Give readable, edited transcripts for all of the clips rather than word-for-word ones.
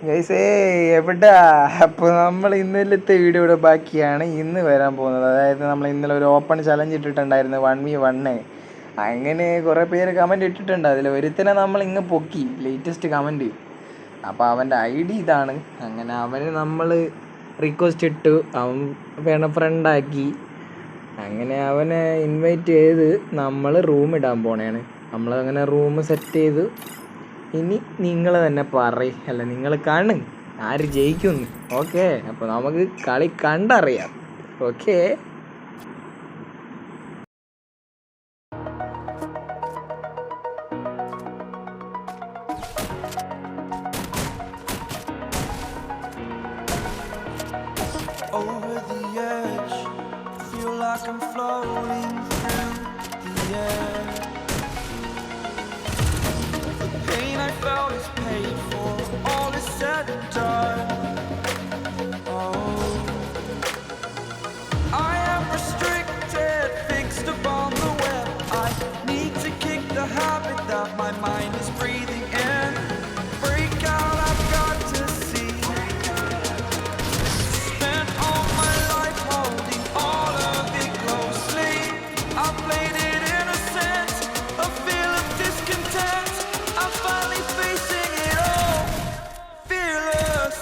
ഗൈസേ എവിടാ? അപ്പോൾ നമ്മൾ ഇന്നലത്തെ വീഡിയോയുടെ ബാക്കിയാണ് ഇന്ന് വരാൻ പോകുന്നത്. അതായത് നമ്മൾ ഇന്നലെ ഒരു ഓപ്പൺ ചലഞ്ച് ഇട്ടിട്ടുണ്ടായിരുന്നു 1v1. അങ്ങനെ കുറേ പേര് കമൻറ്റ് ഇട്ടിട്ടുണ്ട്. അതിൽ ഒരുത്തനെ നമ്മൾ ഇങ്ങ് പൊക്കി, ലേറ്റസ്റ്റ് കമൻറ്റ്. അപ്പോൾ അവൻ്റെ ID ഇതാണ്. അങ്ങനെ അവന് നമ്മൾ റിക്വസ്റ്റ് ഇട്ടു, അവൻ വേണം ഫ്രണ്ടാക്കി. അങ്ങനെ അവനെ ഇൻവൈറ്റ് ചെയ്ത് നമ്മൾ റൂം ഇടാൻ പോണേണ്. നമ്മളങ്ങനെ റൂം സെറ്റ് ചെയ്ത് ഇനി നിങ്ങൾ തന്നെ അല്ല നിങ്ങൾ കാണും ആര് ജയിക്കുന്നു. ഓക്കെ, അപ്പോൾ നമുക്ക് കളി കണ്ടറിയാം. Okay, over the edge, feel like I'm floating through the air. The pain I felt is paid for, all is said and done. Oh, I am restricted, fixed upon the web. I need to kick the habit that my mind is breathing in. Break out, I've got to see. Spent all my life holding all of it closely. I played it innocent, a feel of discontent. I'm finally facing it all, fearless.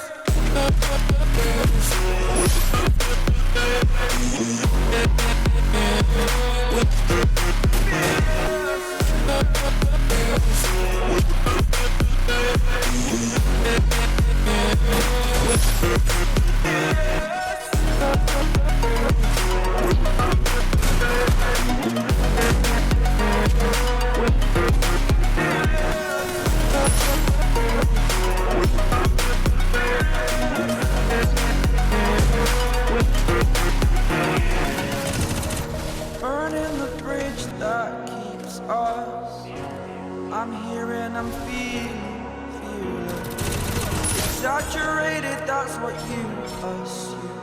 Burning the bridge that keeps us. I'm here and I'm feeling exaggerated, that's what you assume.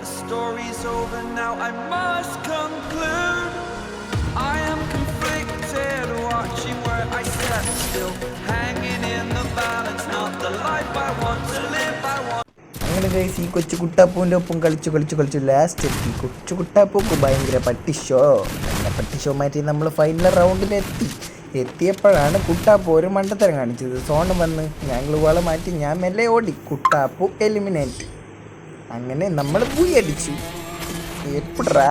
The story's over now, I must conclude. I am conflicted, watching where I step still, hanging in the balance, not the life I want to live. I want. അങ്ങനെ guys ഈ കൊച്ചു കുട്ടാപ്പൂവിൻ്റെ ഒപ്പം കളിച്ചു last എത്തി. കൊച്ചു കുട്ടാപ്പൂക്ക് ഭയങ്കര പട്ടിഷോ. അങ്ങനെ പട്ടിഷോ മാറ്റി നമ്മൾ ഫൈനൽ റൗണ്ടിലെത്തി. എത്തിയപ്പോഴാണ് കുട്ടാപ്പൂ ഒരു മണ്ടത്തരം കാണിച്ചത്. സോണ് വന്ന് ഞങ്ങൾ വള മാറ്റി ഞാൻ മെല്ലെ ഓടി. കുട്ടാപ്പൂ എലിമിനേറ്റ്. അങ്ങനെ നമ്മൾ പോയി അടിച്ചു. എപ്പോഴാ